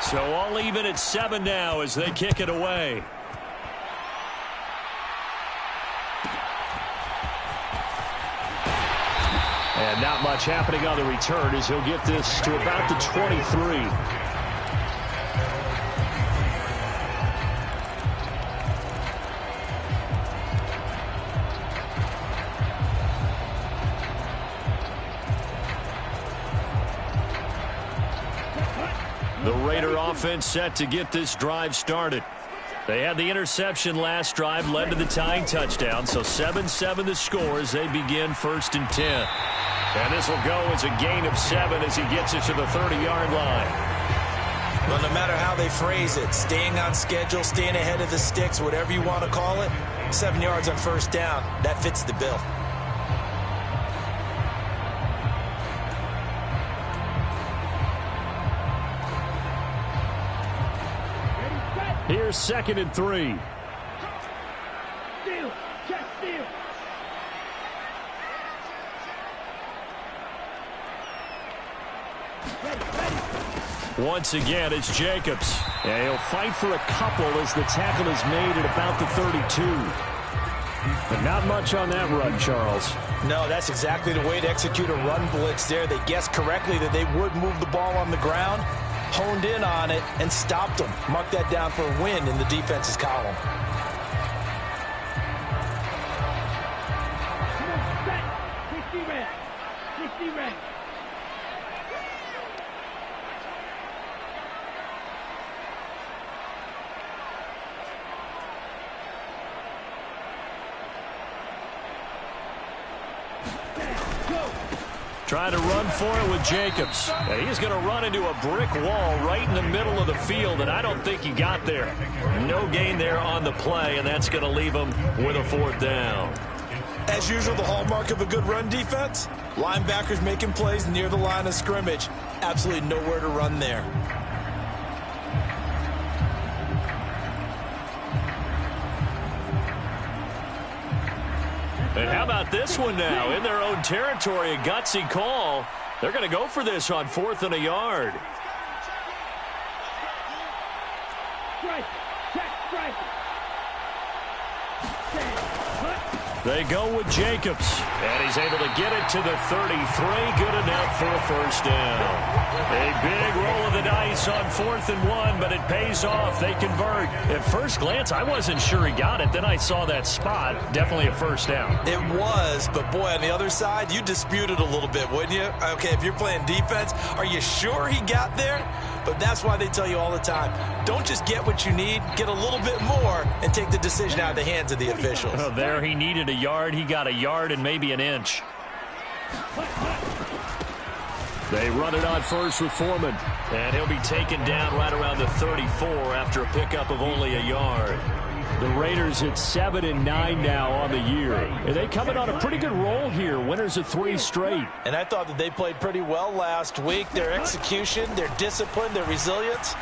So all even at 7 now as they kick it away. And not much happening on the return as he'll get this to about the 23. The Raider offense set to get this drive started. They had the interception last drive, led to the tying touchdown, so 7-7 the score as they begin 1st and 10. And this will go as a gain of 7 as he gets it to the 30-yard line. Well, no matter how they phrase it, staying on schedule, staying ahead of the sticks, whatever you want to call it, 7 yards on 1st down, that fits the bill. Here's 2nd and 3. Steal, check steal. Once again, it's Jacobs. And he'll fight for a couple as the tackle is made at about the 32. But not much on that run, Charles. No, that's exactly the way to execute a run blitz there. They guessed correctly that they would move the ball on the ground, honed in on it, and stopped them. Mark that down for a win in the defense's column. Come on, set. 60 red. 60 red. Trying to run for it with Jacobs. And he's going to run into a brick wall right in the middle of the field, and I don't think he got there. No gain there on the play, and that's going to leave him with a 4th down. As usual, the hallmark of a good run defense, linebackers making plays near the line of scrimmage. Absolutely nowhere to run there. And how about this one now? In their own territory, a gutsy call. They're going to go for this on 4th and a yard. Strike. Check. Strike. They go with Jacobs. And he's able to get it to the 33. Good enough for a 1st down. A big roll of the dice on 4th and 1, but it pays off. They convert. At first glance, I wasn't sure he got it. Then I saw that spot. Definitely a 1st down. It was, but boy, on the other side, you disputed a little bit, wouldn't you? Okay, if you're playing defense, are you sure he got there? But that's why they tell you all the time, don't just get what you need, get a little bit more, and take the decision out of the hands of the officials. Oh, there he needed a yard. He got a yard and maybe an inch. They run it on first with Foreman. And he'll be taken down right around the 34 after a pickup of only a yard. The Raiders at 7-9 now on the year. And they coming on a pretty good roll here. Winners of 3 straight. And I thought that they played pretty well last week. Their execution, their discipline, their resilience,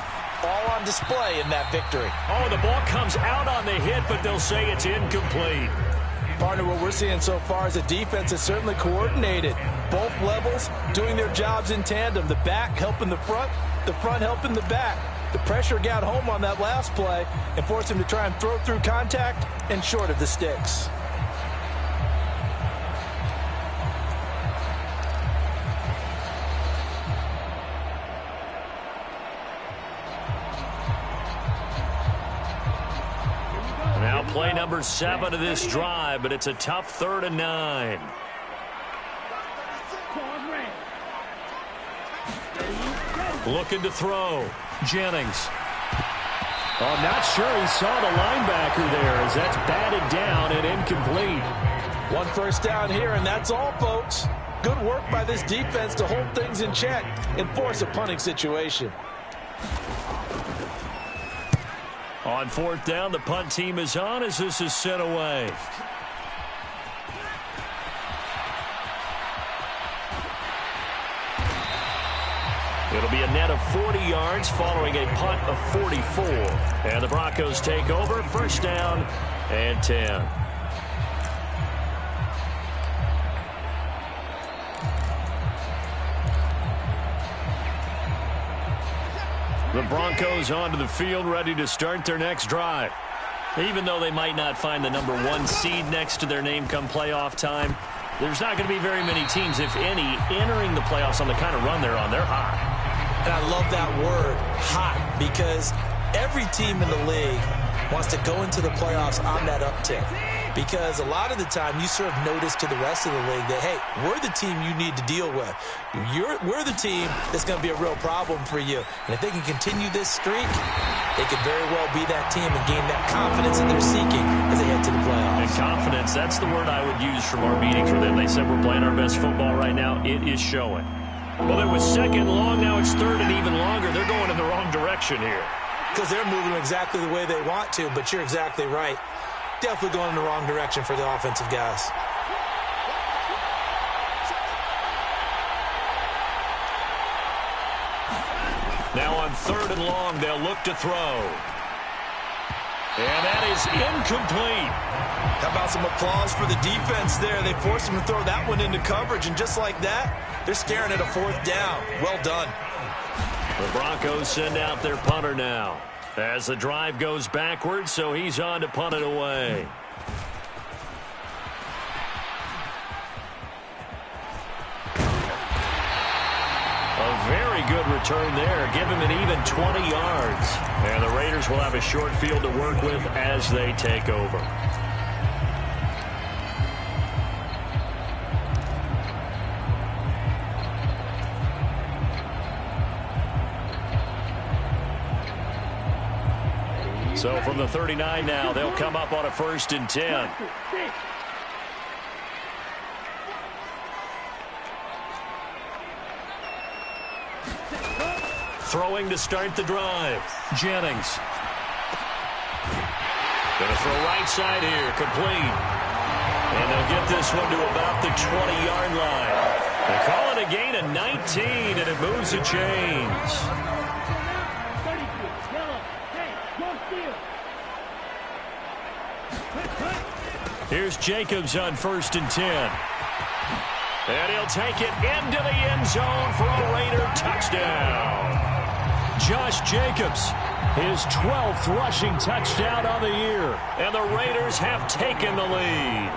all on display in that victory. Oh, the ball comes out on the hit, but they'll say it's incomplete. Partner, what we're seeing so far is a defense that's certainly coordinated. Both levels doing their jobs in tandem. The back helping the front helping the back. The pressure got home on that last play and forced him to try and throw through contact and short of the sticks. Now play number 7 of this drive, but it's a tough 3rd and 9. Looking to throw. Jennings. Oh, not sure he saw the linebacker there as that's batted down and incomplete. 1 1st down here, and that's all, folks. Good work by this defense to hold things in check and force a punting situation. On 4th down, the punt team is on as this is sent away. It'll be a net of 40 yards following a punt of 44. And the Broncos take over, 1st down and 10. The Broncos onto the field, ready to start their next drive. Even though they might not find the number 1 seed next to their name come playoff time, there's not going to be very many teams, if any, entering the playoffs on the kind of run they're on. They're hot. And I love that word, hot, because every team in the league wants to go into the playoffs on that uptick. Because a lot of the time you serve notice to the rest of the league that, hey, we're the team you need to deal with. We're the team that's going to be a real problem for you. And if they can continue this streak, they could very well be that team and gain that confidence that they're seeking as they head to the playoffs. And confidence, that's the word I would use from our meetings with them. They said we're playing our best football right now. It is showing. Well, it was second long. Now it's third and even longer. They're going in the wrong direction here. Because they're moving exactly the way they want to, but you're exactly right. Definitely going in the wrong direction for the offensive guys. Now on third and long, they'll look to throw. And that is incomplete. How about some applause for the defense there? They forced him to throw that one into coverage, and just like that, they're staring at a 4th down. Well done. The Broncos send out their punter now. As the drive goes backwards, so he's on to punt it away. A very good return there. Give him an even 20 yards. And the Raiders will have a short field to work with as they take over. So from the 39 now, they'll come up on a 1st and 10. Throwing to start the drive. Jennings. Going to throw right side here, complete. And they'll get this one to about the 20-yard line. They call it a gain of 19, and it moves the chains. Here's Jacobs on 1st and 10. And he'll take it into the end zone for a Raider touchdown. Josh Jacobs, his 12th rushing touchdown on the year. And the Raiders have taken the lead.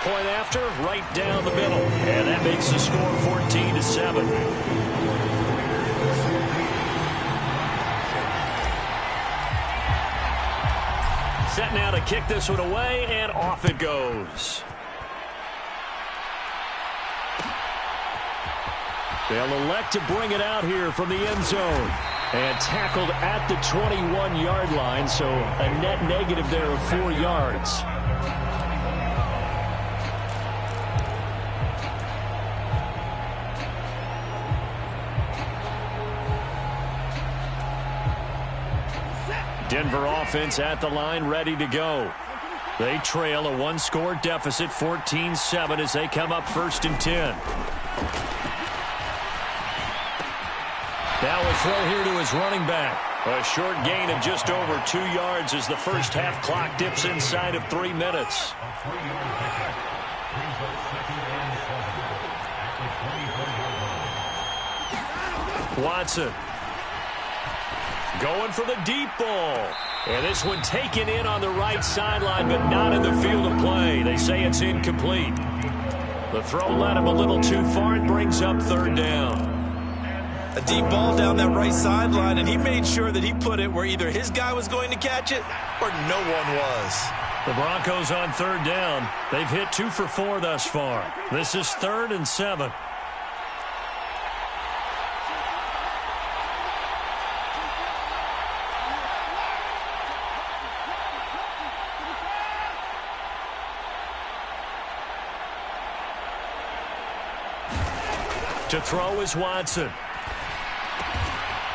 Point after, right down the middle. And that makes the score 14-7. Set now to kick this one away, and off it goes. They'll elect to bring it out here from the end zone. And tackled at the 21-yard line, so a net negative there of 4 yards. Denver offense at the line, ready to go. They trail a 1-score deficit, 14-7, as they come up 1st and 10. Now a throw here to his running back. A short gain of just over 2 yards as the first half clock dips inside of 3 minutes. Watson. Going for the deep ball. And this one taken in on the right sideline, but not in the field of play. They say it's incomplete. The throw led him a little too far and brings up 3rd down. A deep ball down that right sideline, and he made sure that he put it where either his guy was going to catch it or no one was. The Broncos on 3rd down. They've hit 2 for 4 thus far. This is 3rd and 7. To throw is Watson.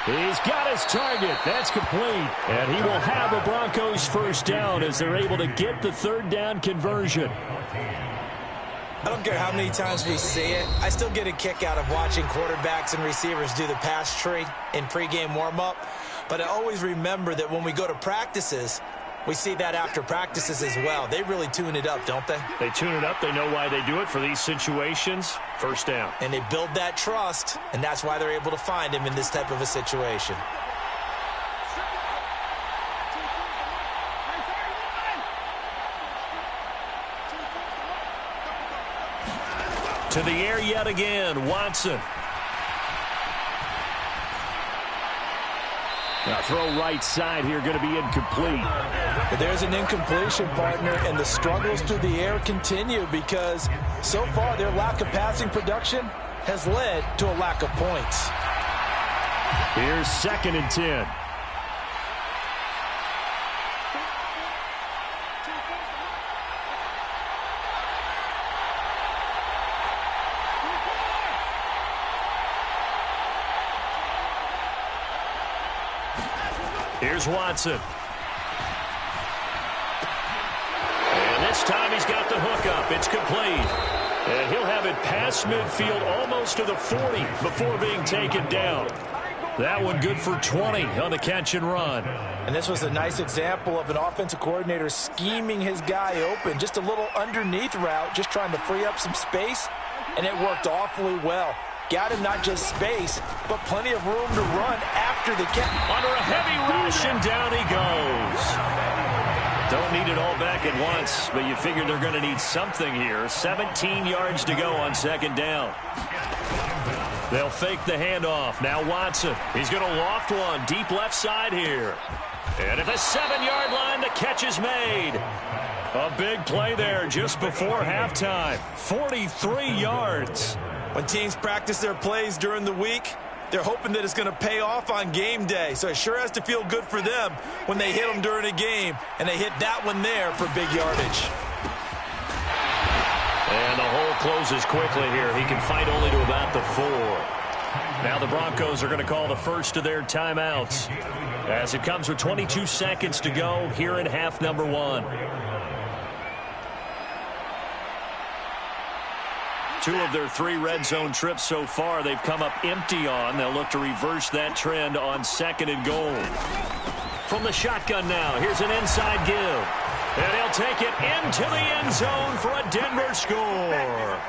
He's got his target. That's complete. And he will have a Broncos 1st down as they're able to get the 3rd down conversion. I don't care how many times we see it. I still get a kick out of watching quarterbacks and receivers do the pass tree in pregame warm-up. But I always remember that when we go to practices, we see that after practices as well. They really tune it up, don't they? They tune it up. They know why they do it for these situations. First down. And they build that trust, and that's why they're able to find him in this type of a situation. To the air yet again, Watson. Now throw right side here, going to be incomplete. But there's an incompletion, partner, and the struggles through the air continue because so far their lack of passing production has led to a lack of points. Here's 2nd and 10. Here's Watson. And this time he's got the hook up. It's complete. And he'll have it past midfield almost to the 40 before being taken down. That one good for 20 on the catch and run. And this was a nice example of an offensive coordinator scheming his guy open. Just a little underneath route, just trying to free up some space, and it worked awfully well. Got him not just space, but plenty of room to run after the catch. Under a heavy rush, and down he goes. Don't need it all back at once, but you figure they're going to need something here. 17 yards to go on 2nd down. They'll fake the handoff. Now Watson. He's going to loft one deep left side here. And at the 7-yard line, the catch is made. A big play there just before halftime. 43 yards. When teams practice their plays during the week, they're hoping that it's going to pay off on game day. So it sure has to feel good for them when they hit them during a game, and they hit that one there for big yardage. And the hole closes quickly here. He can fight only to about the 4. Now the Broncos are going to call the first of their timeouts as it comes with 22 seconds to go here in half number 1. 2 of their 3 red zone trips so far they've come up empty on. They'll look to reverse that trend on 2nd and goal. From the shotgun now, here's an inside give. And he'll take it into the end zone for a Denver score.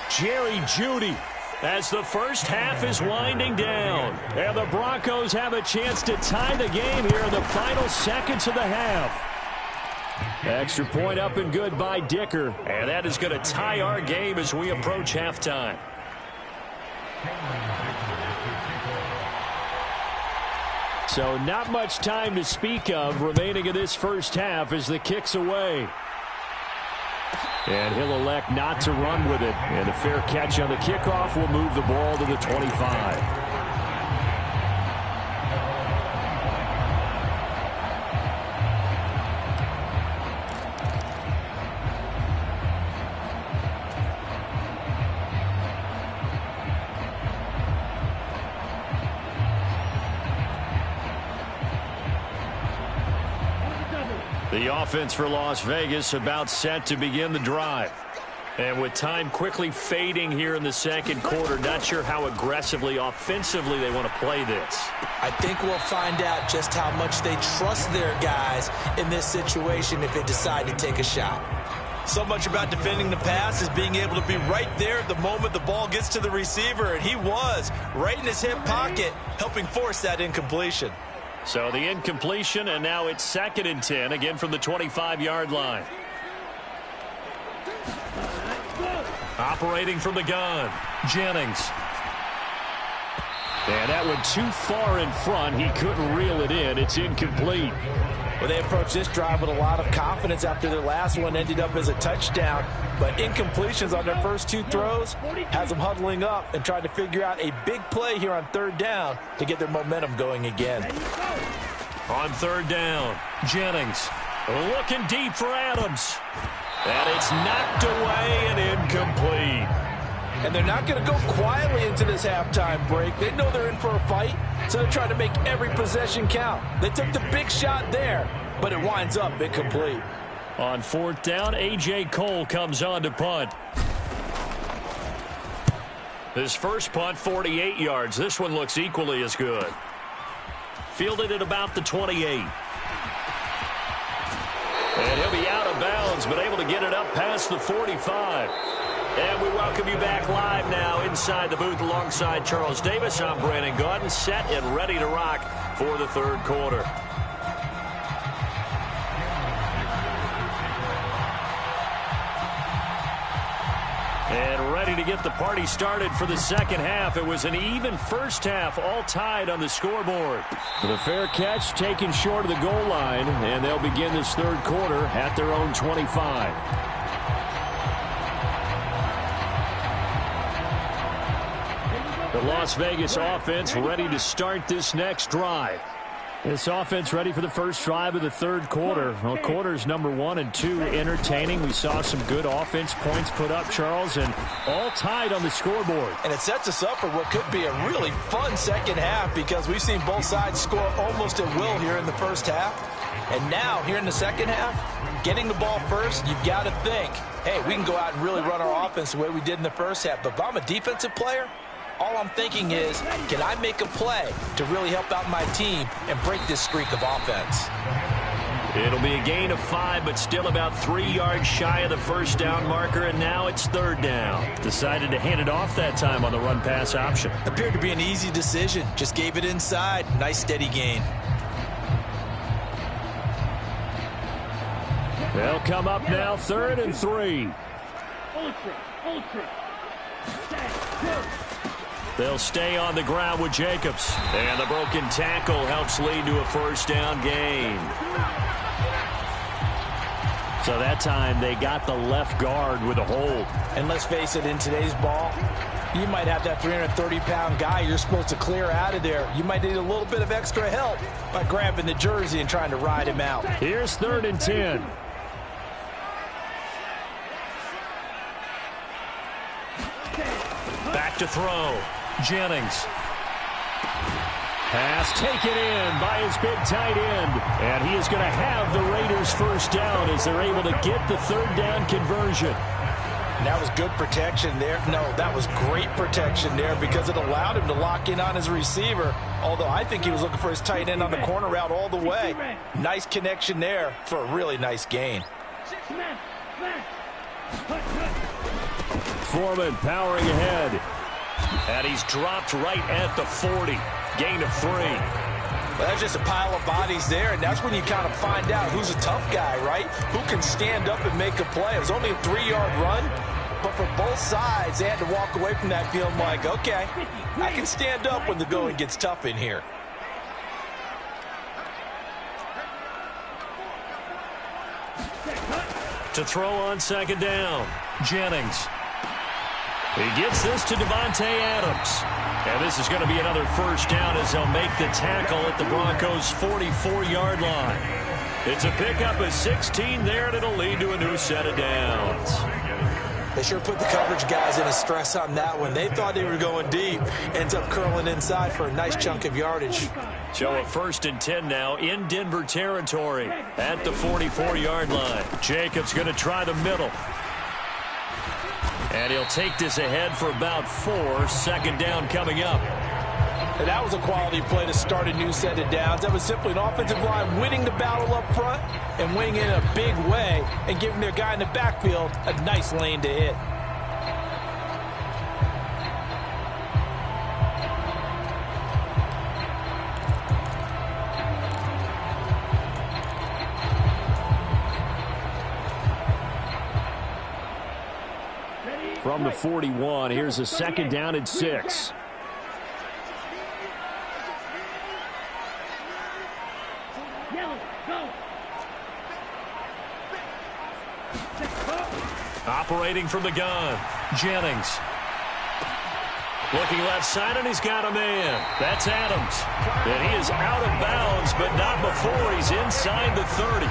Jerry Jeudy as the first half is winding down. And the Broncos have a chance to tie the game here in the final seconds of the half. Extra point up and good by Dicker. And that is going to tie our game as we approach halftime. So not much time to speak of remaining in this first half as the kick's away. And he'll elect not to run with it. And a fair catch on the kickoff will move the ball to the 25. The offense for Las Vegas about set to begin the drive. And with time quickly fading here in the second quarter, not sure how aggressively, offensively they want to play this. I think we'll find out just how much they trust their guys in this situation if they decide to take a shot. So much about defending the pass is being able to be right there at the moment the ball gets to the receiver, and he was right in his hip pocket, helping force that incompletion. So the incompletion, and now it's 2nd and 10, again from the 25-yard line. Operating from the gun, Jennings. And that one too far in front. He couldn't reel it in. It's incomplete. Well, they approached this drive with a lot of confidence after their last one ended up as a touchdown. But incompletions on their first 2 throws has them huddling up and trying to figure out a big play here on 3rd down to get their momentum going again. On 3rd down, Jennings looking deep for Adams. And it's knocked away and incomplete. And they're not going to go quietly into this halftime break. They know they're in for a fight, so they're trying to make every possession count. They took the big shot there, but it winds up incomplete. On 4th down, A.J. Cole comes on to punt. His first punt, 48 yards. This one looks equally as good. fielded at about the 28. And he'll be out of bounds, but able to get it up past the 45. And we welcome you back live now inside the booth alongside Charles Davis. I'm Brandon Gaudin, set and ready to rock for the third quarter. And ready to get the party started for the second half. It was an even first half, all tied on the scoreboard. The fair catch taken short of the goal line, and they'll begin this third quarter at their own 25. The Las Vegas offense ready to start this next drive. This offense ready for the first drive of the third quarter. Well, quarters number 1 and 2 entertaining. We saw some good offense points put up, Charles, and all tied on the scoreboard. And it sets us up for what could be a really fun second half because we've seen both sides score almost at will here in the first half. And now, here in the second half, getting the ball first, you've got to think, hey, we can go out and really run our offense the way we did in the first half. But if I'm a defensive player, all I'm thinking is, can I make a play to really help out my team and break this streak of offense? It'll be a gain of 5, but still about 3 yards shy of the first down marker, and now it's third down. Decided to hand it off that time on the run-pass option. Appeared to be an easy decision. Just gave it inside. Nice, steady gain. They'll come up now, 3rd and 3. They'll stay on the ground with Jacobs. And the broken tackle helps lead to a first down gain. So that time they got the left guard with a hold. And let's face it, in today's ball, you might have that 330-pound guy you're supposed to clear out of there. You might need a little bit of extra help by grabbing the jersey and trying to ride him out. Here's 3rd and 10. Back to throw. Jennings. Pass taken in by his big tight end. And he is going to have the Raiders first down as they're able to get the third down conversion. And that was good protection there. No, that was great protection there because it allowed him to lock in on his receiver. Although I think he was looking for his tight end on the corner route all the way. Nice connection there for a really nice gain. Foreman powering ahead. And he's dropped right at the 40. Gain of 3. Well, that's just a pile of bodies there, and that's when you kind of find out who's a tough guy, right? Who can stand up and make a play. It was only a 3-yard run, but for both sides, they had to walk away from that feeling like, okay, I can stand up when the going gets tough in here. To throw on second down, Jennings. He gets this to Devontae Adams. And this is going to be another first down as they'll make the tackle at the Broncos' 44-yard line. It's a pickup of 16 there, and it'll lead to a new set of downs. They sure put the coverage guys in a stress on that one. They thought they were going deep. Ends up curling inside for a nice chunk of yardage. So a 1st and 10 now in Denver territory at the 44-yard line. Jacobs going to try the middle. And he'll take this ahead for about 4. Second down coming up. And that was a quality play to start a new set of downs. That was simply an offensive line winning the battle up front and winning in a big way and giving their guy in the backfield a nice lane to hit. From the 41, here's a second down and 6. Operating from the gun, Jennings. Looking left side, and he's got a man. That's Adams. And he is out of bounds, but not before he's inside the 30.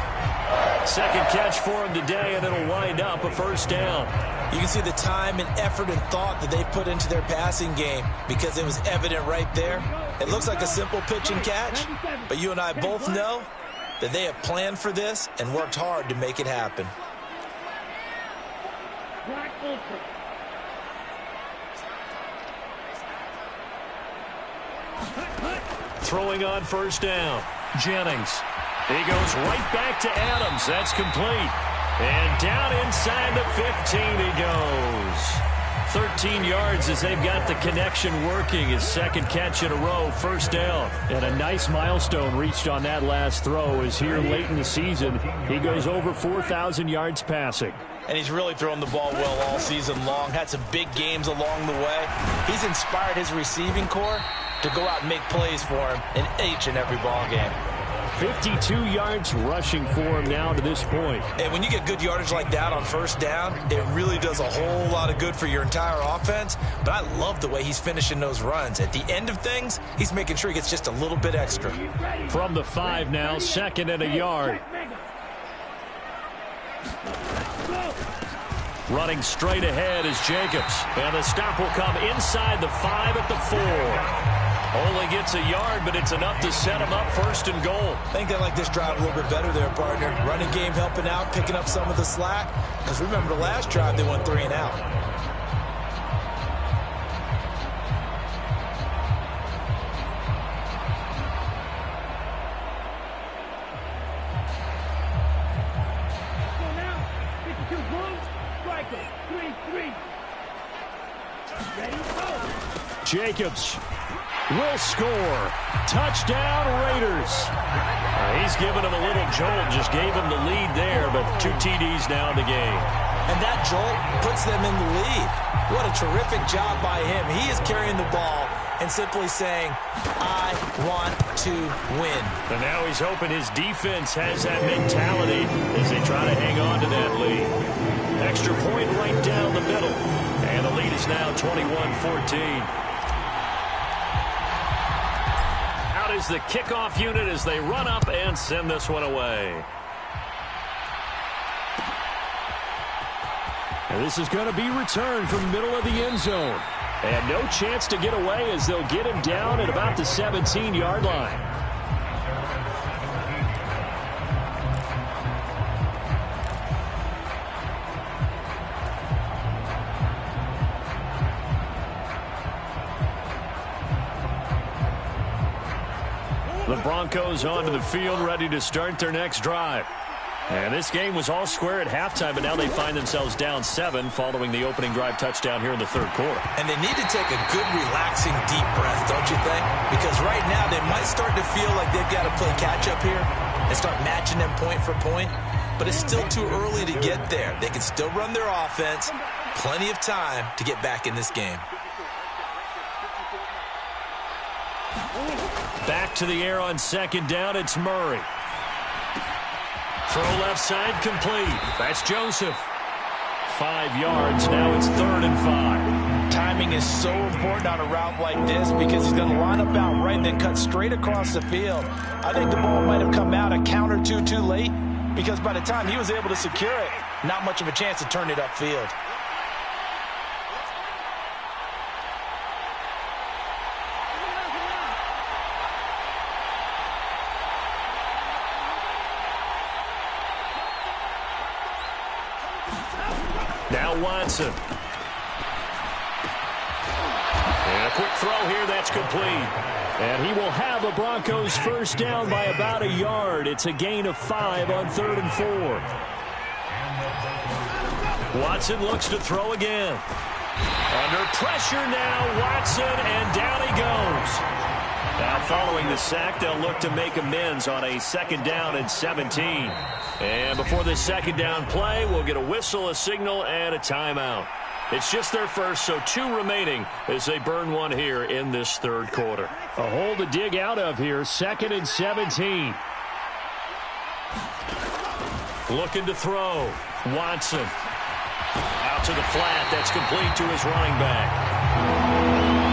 Second catch for him today, and it'll wind up a first down. You can see the time and effort and thought that they put into their passing game because it was evident right there. It looks like a simple pitch and catch, but you and I both know that they have planned for this and worked hard to make it happen. throwing on first down. Jennings. He goes right back to Adams. That's complete. And down inside the 15 he goes. 13 yards as they've got the connection working. His second catch in a row, first down. And a nice milestone reached on that last throw as here late in the season, he goes over 4,000 yards passing. And he's really thrown the ball well all season long. Had some big games along the way. He's inspired his receiving corps to go out and make plays for him in each and every ball game. 52 yards rushing for him now to this point. And when you get good yardage like that on first down, it really does a whole lot of good for your entire offense. But I love the way he's finishing those runs. At the end of things, he's making sure he gets just a little bit extra. From the 5 now, second and a yard. Running straight ahead is Jacobs. And the stop will come inside the 5 at the 4. Only gets a yard, but it's enough to set him up first and goal. I think they like this drive a little bit better there, partner. Running game helping out, picking up some of the slack. Because remember the last drive, they went 3 and out. So now, 52 points, striker, 3-3. Ready, go. Jacobs will score. Touchdown, Raiders. He's given him a little jolt, just gave him the lead there, but 2 TDs now in the game. And that jolt puts them in the lead. What a terrific job by him. He is carrying the ball and simply saying, I want to win. And now he's hoping his defense has that mentality as they try to hang on to that lead. Extra point right down the middle. And the lead is now 21-14. Is the kickoff unit as they run up and send this one away. And this is going to be returned from the middle of the end zone. And no chance to get away as they'll get him down at about the 17-yard line. The Broncos onto the field, ready to start their next drive. And this game was all square at halftime, but now they find themselves down 7 following the opening drive touchdown here in the third quarter. And they need to take a good, relaxing, deep breath, don't you think? Because right now they might start to feel like they've got to play catch-up here and start matching them point for point. But it's still too early to get there. They can still run their offense. Plenty of time to get back in this game. Back to the air on second down, it's Murray. Throw left side complete. That's Joseph. 5 yards, now it's 3rd and 5. Timing is so important on a route like this because he's going to line up out right and then cut straight across the field. I think the ball might have come out a count or two too late because by the time he was able to secure it, not much of a chance to turn it upfield. Now Watson. And a quick throw here, that's complete. And he will have the Broncos first down by about a yard. It's a gain of 5 on 3rd and 4. Watson looks to throw again. Under pressure now, Watson, and down he goes. Now following the sack, they'll look to make amends on a 2nd down and 17. And before this 2nd down play, we'll get a whistle, a signal, and a timeout. It's just their first, so 2 remaining as they burn one here in this 3rd quarter. A hole to dig out of here, 2nd and 17. Looking to throw. Watson. Out to the flat. That's complete to his running back.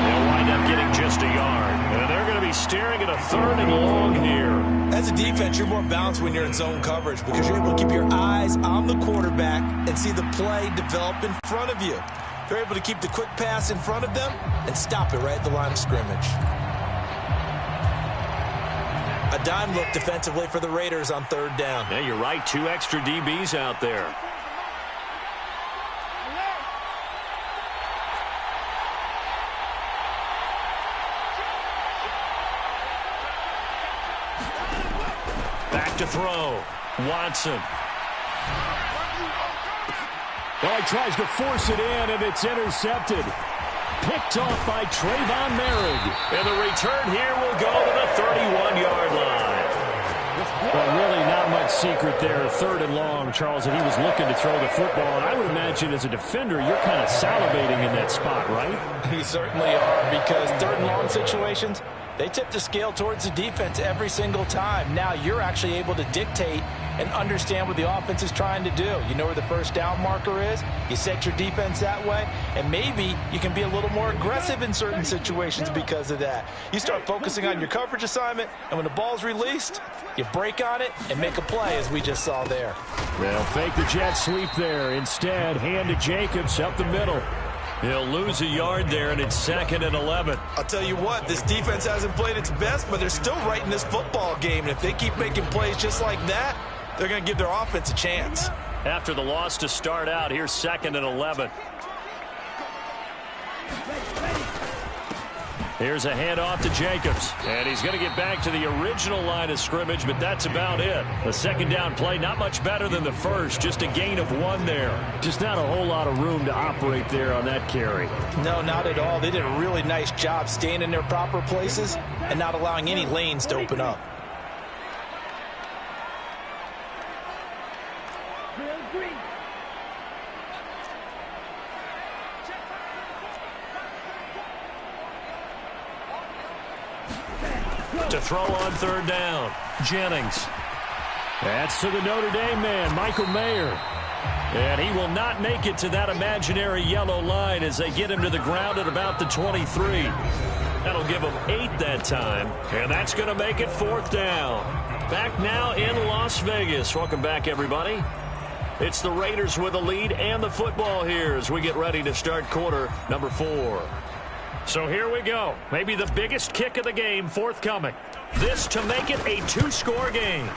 They'll wind up getting just a yard. And they're going to be staring at a 3rd and long here. As a defense, you're more balanced when you're in zone coverage because you're able to keep your eyes on the quarterback and see the play develop in front of you. You're able to keep the quick pass in front of them and stop it right at the line of scrimmage. A dime look defensively for the Raiders on 3rd down. Yeah, you're right. 2 extra DBs out there. Back to throw. Watson. Well, he tries to force it in, and it's intercepted. Picked off by Trayvon Merritt. And the return here will go to the 31-yard line. Well, really not much secret there. Third and long, Charles, and he was looking to throw the football. And I would imagine as a defender, you're kind of salivating in that spot, right? You certainly are, because third and long situations, they tip the scale towards the defense every single time. Now you're actually able to dictate and understand what the offense is trying to do. You know where the first down marker is. You set your defense that way, and maybe you can be a little more aggressive in certain situations because of that. You start focusing on your coverage assignment, and when the ball's released, you break on it and make a play, as we just saw there. They'll fake the jet sweep there. Instead, hand to Jacobs up the middle. He'll lose a yard there, and it's 2nd and 11. I'll tell you what, this defense hasn't played its best, but they're still right in this football game. And if they keep making plays just like that, they're going to give their offense a chance. After the loss to start out, here's 2nd and 11. Here's a handoff to Jacobs. And he's going to get back to the original line of scrimmage, but that's about it. The second down play, not much better than the first. Just a gain of 1 there. Just not a whole lot of room to operate there on that carry. No, not at all. They did a really nice job staying in their proper places and not allowing any lanes to open up. To throw on third down, Jennings. That's to the Notre Dame man, Michael Mayer. And he will not make it to that imaginary yellow line as they get him to the ground at about the 23. That'll give him 8 that time, and that's going to make it 4th down. Back now in Las Vegas. Welcome back, everybody. It's the Raiders with a lead and the football here as we get ready to start quarter number 4. So here we go. Maybe the biggest kick of the game forthcoming. This to make it a 2-score game.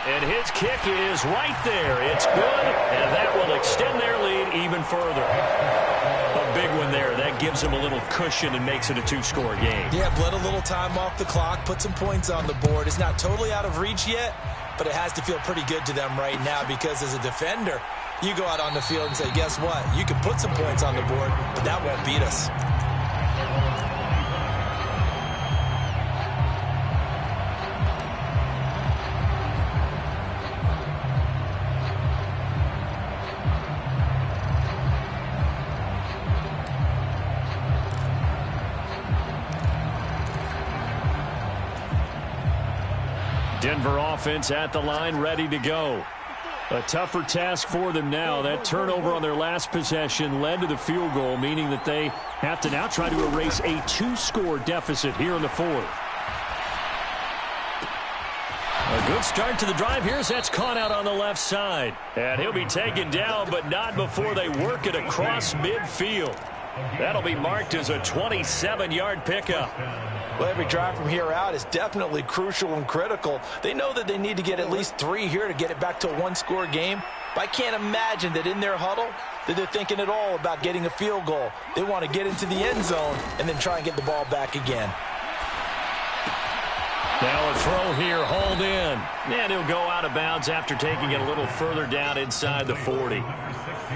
And his kick is right there. It's good, and that will extend their lead even further. A big one there. That gives them a little cushion and makes it a 2-score game. Yeah, bled a little time off the clock, put some points on the board. It's not totally out of reach yet, but it has to feel pretty good to them right now because as a defender, you go out on the field and say, guess what? You can put some points on the board, but that won't beat us. Denver offense at the line, ready to go. A tougher task for them now. That turnover on their last possession led to the field goal, meaning that they have to now try to erase a 2-score deficit here in the 4th. A good start to the drive here as that's caught out on the left side. And he'll be taken down, but not before they work it across midfield. That'll be marked as a 27-yard pickup. Well, every drive from here out is definitely crucial and critical. They know that they need to get at least 3 here to get it back to a 1-score game. But I can't imagine that in their huddle that they're thinking at all about getting a field goal. They want to get into the end zone and then try and get the ball back again. Now a throw here, hauled in. And he'll go out of bounds after taking it a little further down inside the 40.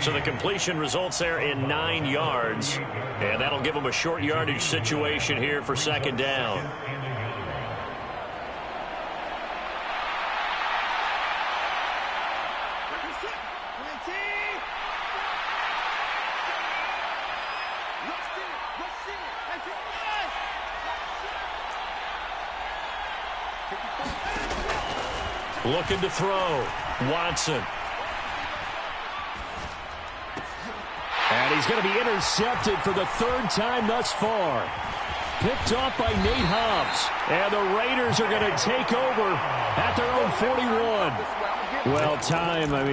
So the completion results there in 9 yards. And that'll give them a short yardage situation here for 2nd down. Looking to throw. Watson. And he's going to be intercepted for the 3rd time thus far. Picked off by Nate Hobbs. And the Raiders are going to take over at their own 41. Well,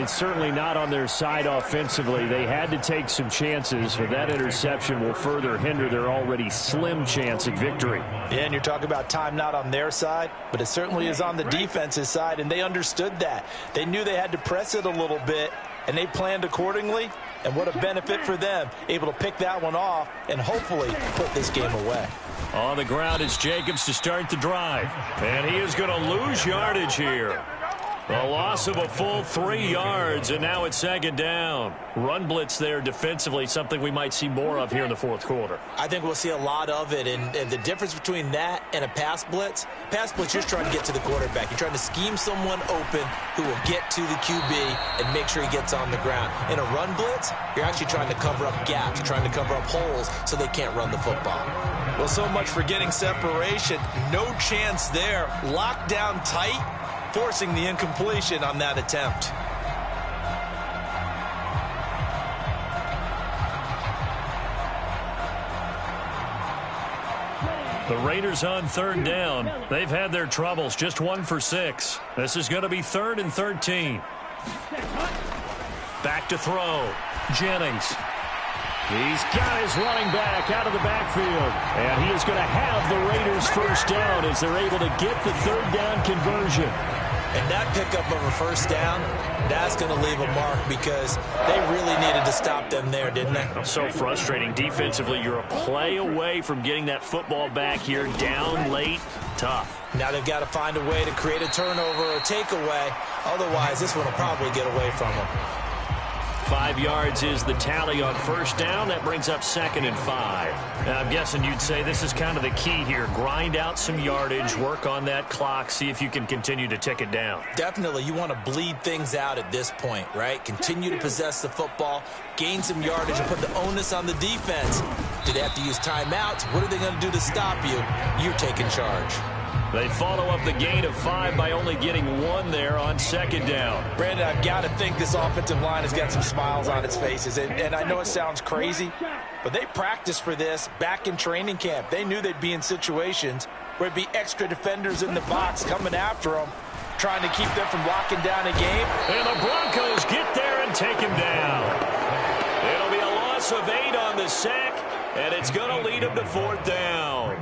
certainly not on their side offensively. They had to take some chances, but that interception will further hinder their already slim chance at victory. Yeah, and you're talking about time not on their side, but it certainly is on the defense's side, and they understood that. They knew they had to press it a little bit, and they planned accordingly, and what a benefit for them, able to pick that one off and hopefully put this game away. On the ground is Jacobs to start the drive, and he is going to lose yardage here. A loss of a full 3 yards, and now it's second down. Run blitz there defensively, something we might see more of here in the fourth quarter. I think we'll see a lot of it, and the difference between that and a pass blitz, you're just trying to get to the quarterback. You're trying to scheme someone open who will get to the QB and make sure he gets on the ground. In a run blitz, you're actually trying to cover up gaps, trying to cover up holes so they can't run the football. Well, so much for getting separation. No chance there. Locked down tight, forcing the incompletion on that attempt. The Raiders on third down. They've had their troubles, just 1 for 6. This is going to be 3rd and 13. Back to throw. Jennings. He's got his running back out of the backfield. And he is going to have the Raiders first down as they're able to get the third down conversion. And that pickup of a first down, that's going to leave a mark because they really needed to stop them there, didn't they? So frustrating. Defensively, you're a play away from getting that football back here down late. Tough. Now they've got to find a way to create a turnover or takeaway. Otherwise, this one will probably get away from them. 5 yards is the tally on first down. That brings up 2nd and 5. Now, I'm guessing you'd say this is kind of the key here. Grind out some yardage, work on that clock, see if you can continue to tick it down. Definitely. You want to bleed things out at this point, right? Continue to possess the football, gain some yardage, and put the onus on the defense. Do they have to use timeouts? What are they going to do to stop you? You're taking charge. They follow up the gain of 5 by only getting 1 there on second down. Brandon, I've got to think this offensive line has got some smiles on its faces. And I know it sounds crazy, but they practiced for this back in training camp. They knew they'd be in situations where it'd be extra defenders in the box coming after them, trying to keep them from locking down a game. And the Broncos get there and take him down. It'll be a loss of 8 on the sack, and it's going to lead them to 4th down.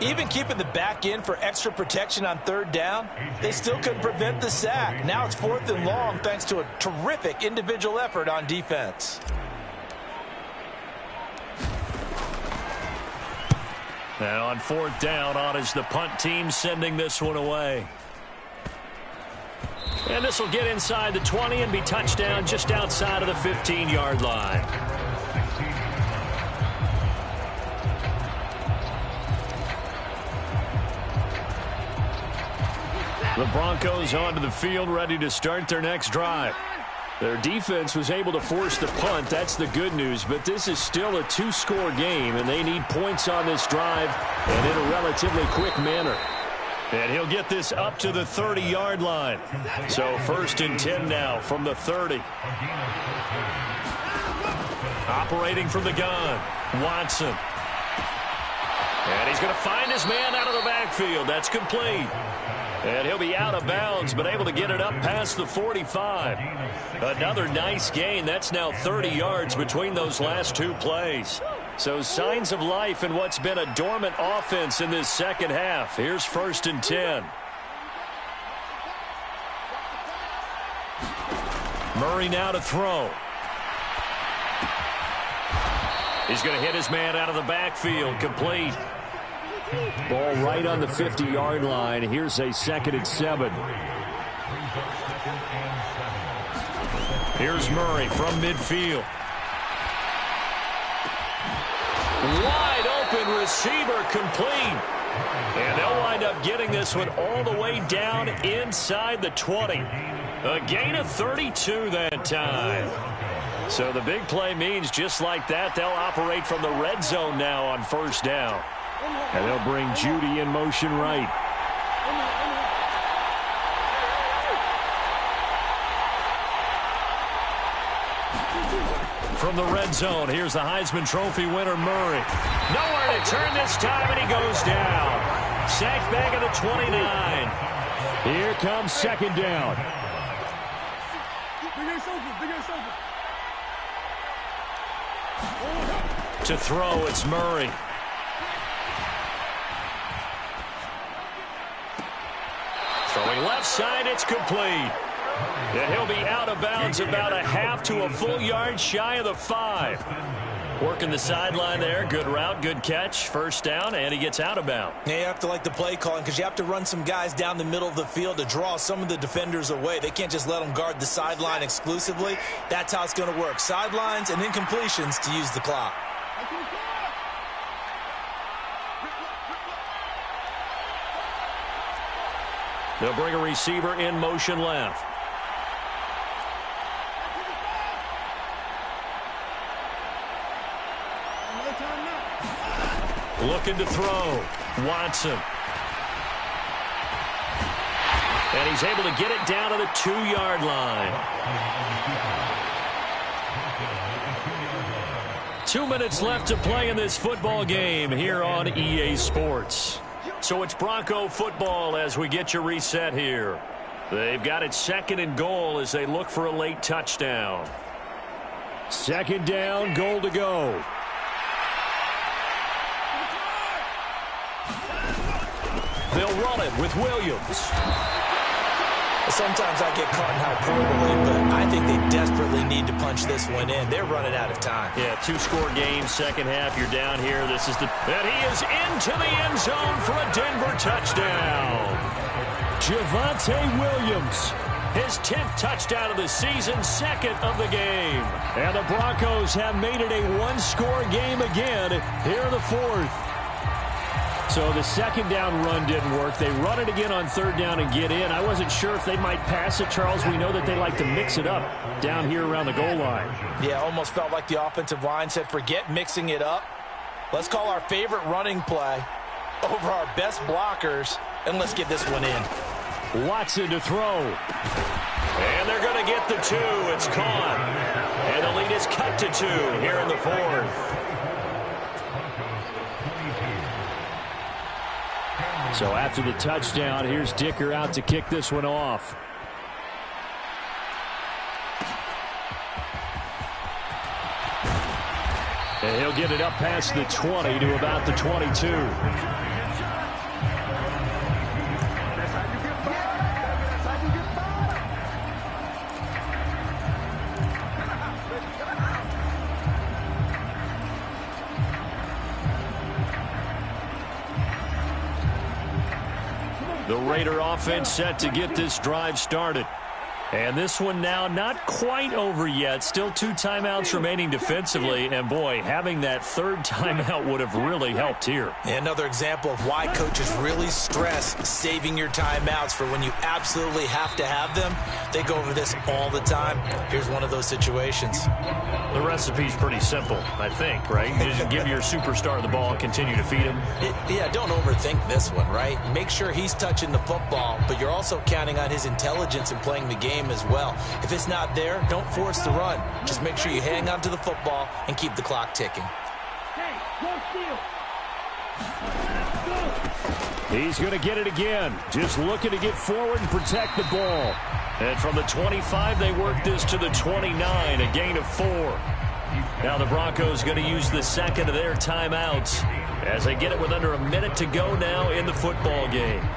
Even keeping the back in for extra protection on 3rd down, they still couldn't prevent the sack. Now it's 4th and long thanks to a terrific individual effort on defense. Now on 4th down, on is the punt team sending this one away. And this will get inside the 20 and be touchdown just outside of the 15-yard line. The Broncos onto the field, ready to start their next drive. Their defense was able to force the punt. That's the good news, but this is still a 2-score game, and they need points on this drive and in a relatively quick manner. And he'll get this up to the 30-yard line. So 1st and 10 now from the 30. Operating from the gun, Watson. And he's going to find his man out of the backfield. That's complete. And he'll be out of bounds, but able to get it up past the 45. Another nice gain. That's now 30 yards between those last 2 plays. So signs of life in what's been a dormant offense in this second half. Here's 1st and 10. Murray now to throw. He's going to hit his man out of the backfield. Complete. Ball right on the 50-yard line. Here's a 2nd and 7. Here's Murray from midfield. Wide open receiver, complete. And they'll wind up getting this one all the way down inside the 20. A gain of 32 that time. So the big play means just like that, they'll operate from the red zone now on 1st down. And they'll bring Judy in motion right. From the red zone, here's the Heisman Trophy winner, Murray. Nowhere to turn this time, and he goes down. Sacked back at the 29. Here comes 2nd down. To throw, it's Murray. Throwing left side, it's complete. And he'll be out of bounds about a half to a full yard shy of the 5. Working the sideline there. Good route, good catch. First down, and he gets out of bounds. Yeah, you have to like the play calling because you have to run some guys down the middle of the field to draw some of the defenders away. They can't just let them guard the sideline exclusively. That's how it's going to work. Sidelines and incompletions to use the clock. They'll bring a receiver in motion left. Looking to throw. Watson. And he's able to get it down to the 2-yard line. 2 minutes left to play in this football game here on EA Sports. So it's Bronco football as we get you reset here. They've got it 2nd and goal as they look for a late touchdown. 2nd down, goal to go. They'll run it with Williams. Sometimes I get caught in hyperbole, but I think they desperately need to punch this one in. They're running out of time. Yeah, 2-score game, second half. You're down here. And he is into the end zone for a Denver touchdown. Javonte Williams. His 10th touchdown of the season, 2nd of the game. And the Broncos have made it a 1-score game again here in the 4th. So the 2nd down run didn't work. They run it again on 3rd down and get in. I wasn't sure if they might pass it, Charles. We know that they like to mix it up down here around the goal line. Yeah, almost felt like the offensive line said, forget mixing it up. Let's call our favorite running play over our best blockers, and let's get this one in. Watson to throw. And they're going to get the 2. It's caught. And the lead is cut to 2 here in the 4th. So after the touchdown, here's Dicker out to kick this one off. And he'll get it up past the 20 to about the 22. The Raider offense set to get this drive started. And this one now not quite over yet. Still 2 timeouts remaining defensively. And, boy, having that 3rd timeout would have really helped here. Another example of why coaches really stress saving your timeouts for when you absolutely have to have them. They go over this all the time. Here's one of those situations. The recipe's pretty simple, I think, right? You just give your superstar the ball and continue to feed him. Yeah, don't overthink this one, right? Make sure he's touching the football, but you're also counting on his intelligence in playing the game as well. If it's not there, don't force the run. Just make sure you hang on to the football and keep the clock ticking. He's going to get it again. Just looking to get forward and protect the ball. And from the 25, they work this to the 29, a gain of 4. Now the Broncos going to use the 2nd of their timeouts as they get it with under a minute to go now in the football game.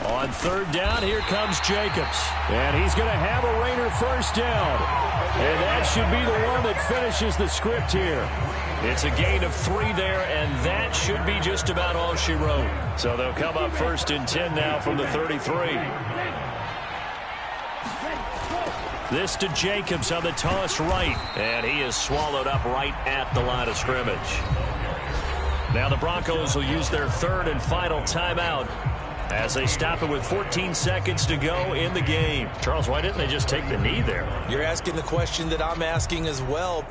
On 3rd down, here comes Jacobs. And he's going to have a Raider 1st down. And that should be the one that finishes the script here. It's a gain of 3 there, and that should be just about all she wrote. So they'll come up 1st and 10 now from the 33. This to Jacobs on the toss right. And he is swallowed up right at the line of scrimmage. Now the Broncos will use their 3rd and final timeout as they stop it with 14 seconds to go in the game. Charles, why didn't they just take the knee there? You're asking the question that I'm asking as well.